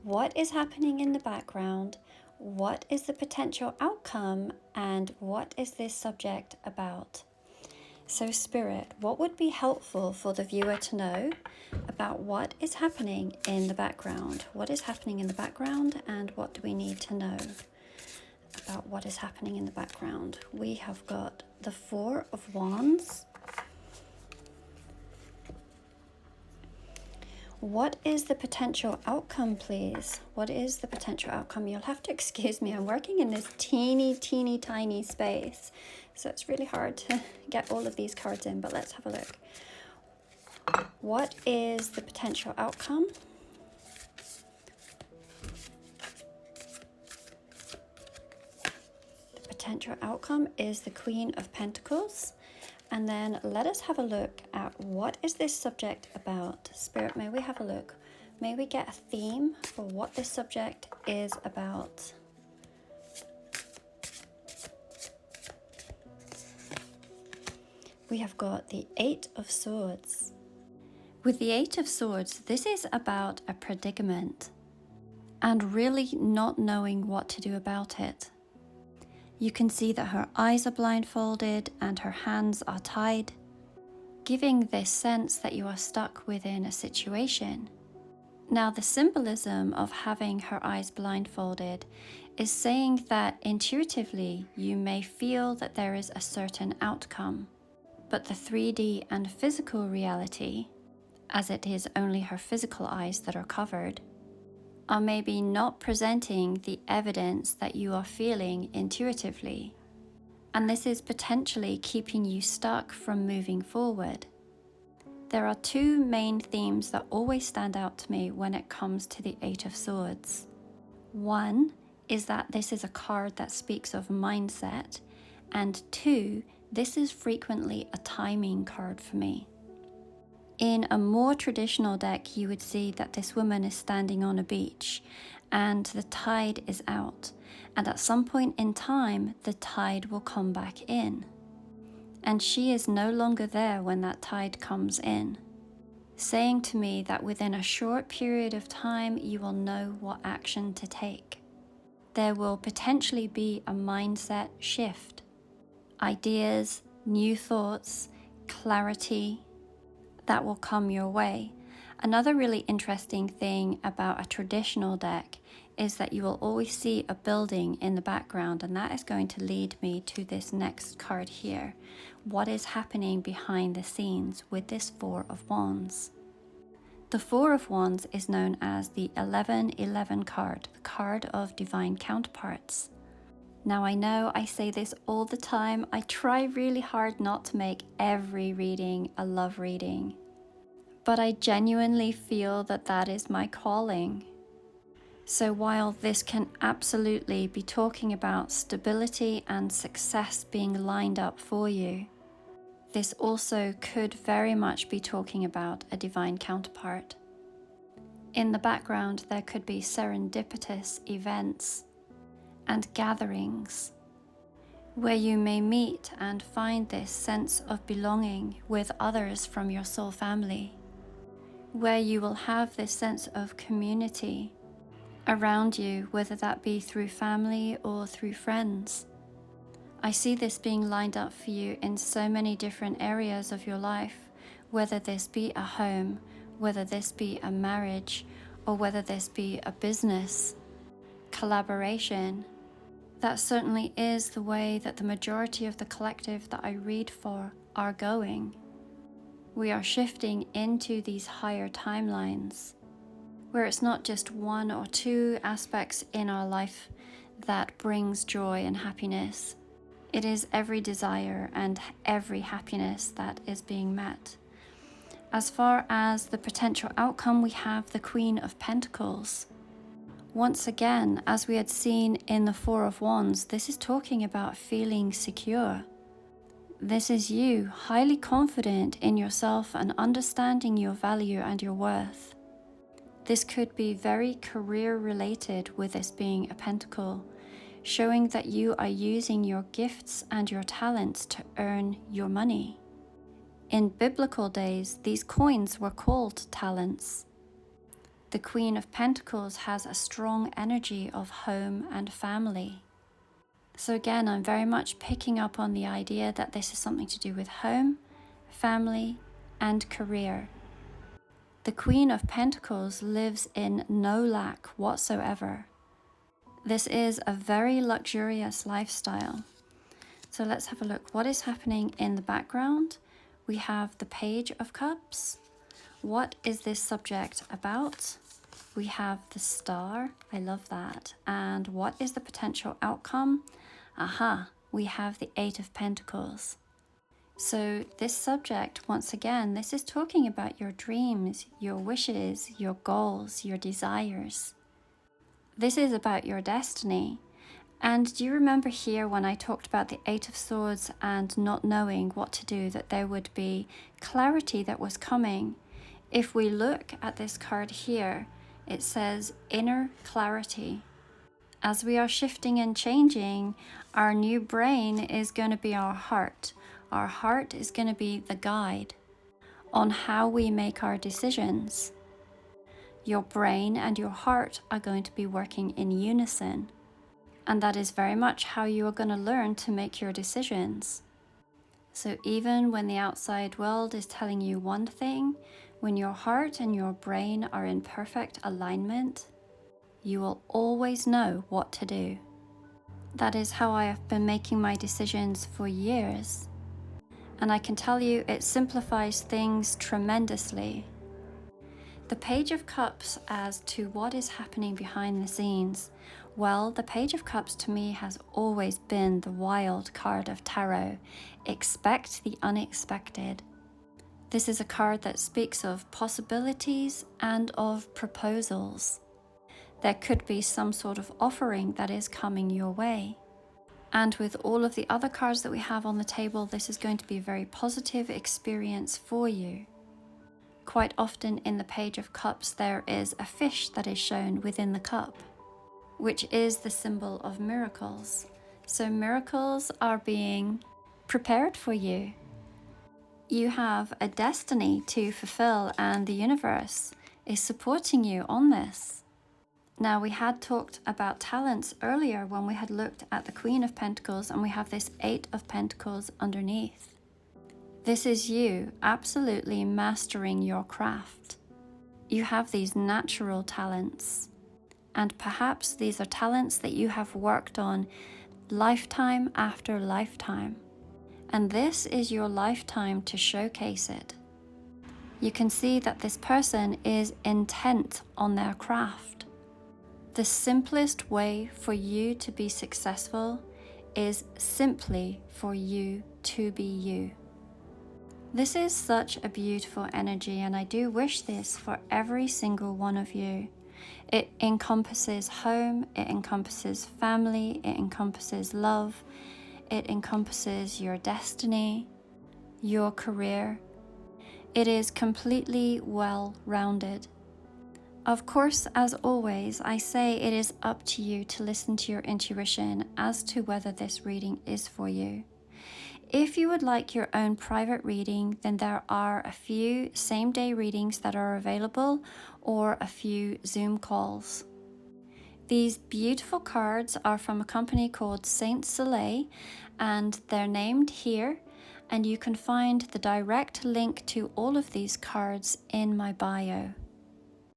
what is happening in the background, what is the potential outcome, and what is this subject about? So, Spirit, what would be helpful for the viewer to know about what is happening in the background? What is happening in the background, and what do we need to know about what is happening in the background? We have got the Four of Wands. What is the potential outcome, please? What is the potential outcome? You'll have to excuse me. I'm working in this teeny, tiny space. So it's really hard to get all of these cards in, but let's have a look. What is the potential outcome? The potential outcome is the Queen of Pentacles. And then let us have a look at what is this subject about. Spirit, may we have a look? May we get a theme for what this subject is about? We have got the Eight of Swords. With the Eight of Swords, this is about a predicament and really not knowing what to do about it. You can see that her eyes are blindfolded and her hands are tied, giving this sense that you are stuck within a situation. Now, the symbolism of having her eyes blindfolded is saying that intuitively you may feel that there is a certain outcome, but the 3D and physical reality, as it is only her physical eyes that are covered, are maybe not presenting the evidence that you are feeling intuitively. And this is potentially keeping you stuck from moving forward. There are two main themes that always stand out to me when it comes to the Eight of Swords. One is that this is a card that speaks of mindset, and two, this is frequently a timing card for me. In a more traditional deck, you would see that this woman is standing on a beach and the tide is out. And at some point in time, the tide will come back in. And she is no longer there when that tide comes in, saying to me that within a short period of time, you will know what action to take. There will potentially be a mindset shift, ideas, new thoughts, clarity, that will come your way. Another really interesting thing about a traditional deck is that you will always see a building in the background, and that is going to lead me to this next card here. What is happening behind the scenes with this Four of Wands? The Four of Wands is known as the 1111 card, the card of divine counterparts. Now, I know I say this all the time. I try really hard not to make every reading a love reading, but I genuinely feel that that is my calling. So while this can absolutely be talking about stability and success being lined up for you, this also could very much be talking about a divine counterpart. In the background, there could be serendipitous events and gatherings where you may meet and find this sense of belonging with others from your soul family, where you will have this sense of community around you, whether that be through family or through friends. I see this being lined up for you in so many different areas of your life, whether this be a home, whether this be a marriage, or whether this be a business, collaboration. That certainly is the way that the majority of the collective that I read for are going. We are shifting into these higher timelines, where it's not just one or two aspects in our life that brings joy and happiness. It is every desire and every happiness that is being met. As far as the potential outcome, we have the Queen of Pentacles. Once again, as we had seen in the Four of Wands, this is talking about feeling secure. This is you, highly confident in yourself and understanding your value and your worth. This could be very career related, with this being a pentacle, showing that you are using your gifts and your talents to earn your money. In biblical days, these coins were called talents. The Queen of Pentacles has a strong energy of home and family. So again, I'm very much picking up on the idea that this is something to do with home, family, and career. The Queen of Pentacles lives in no lack whatsoever. This is a very luxurious lifestyle. So let's have a look. What is happening in the background? We have the Page of Cups. What is this subject about? We have the Star. I love that. And what is the potential outcome? Aha, we have the Eight of Pentacles. So this subject, once again, this is talking about your dreams, your wishes, your goals, your desires. This is about your destiny. And do you remember here when I talked about the Eight of Swords and not knowing what to do, that there would be clarity that was coming? If we look at this card here, it says inner clarity. As we are shifting and changing, our new brain is going to be our heart. Our heart is going to be the guide on how we make our decisions. Your brain and your heart are going to be working in unison. And that is very much how you are going to learn to make your decisions. So even when the outside world is telling you one thing, when your heart and your brain are in perfect alignment, you will always know what to do. That is how I have been making my decisions for years. And I can tell you it simplifies things tremendously. The Page of Cups as to what is happening behind the scenes. Well, the Page of Cups to me has always been the wild card of tarot. Expect the unexpected. This is a card that speaks of possibilities and of proposals. There could be some sort of offering that is coming your way. And with all of the other cards that we have on the table, this is going to be a very positive experience for you. Quite often in the Page of Cups, there is a fish that is shown within the cup, which is the symbol of miracles. So miracles are being prepared for you. You have a destiny to fulfill, and the universe is supporting you on this. Now, we had talked about talents earlier when we had looked at the Queen of Pentacles, and we have this Eight of Pentacles underneath. This is you absolutely mastering your craft. You have these natural talents, and perhaps these are talents that you have worked on lifetime after lifetime. And this is your lifetime to showcase it. You can see that this person is intent on their craft. The simplest way for you to be successful is simply for you to be you. This is such a beautiful energy, and I do wish this for every single one of you. It encompasses home, it encompasses family, it encompasses love, it encompasses your destiny, your career. It is completely well-rounded. Of course, as always, I say it is up to you to listen to your intuition as to whether this reading is for you. If you would like your own private reading, then there are a few same-day readings that are available, or a few Zoom calls. These beautiful cards are from a company called Saint Soleil, and they're named here, and you can find the direct link to all of these cards in my bio.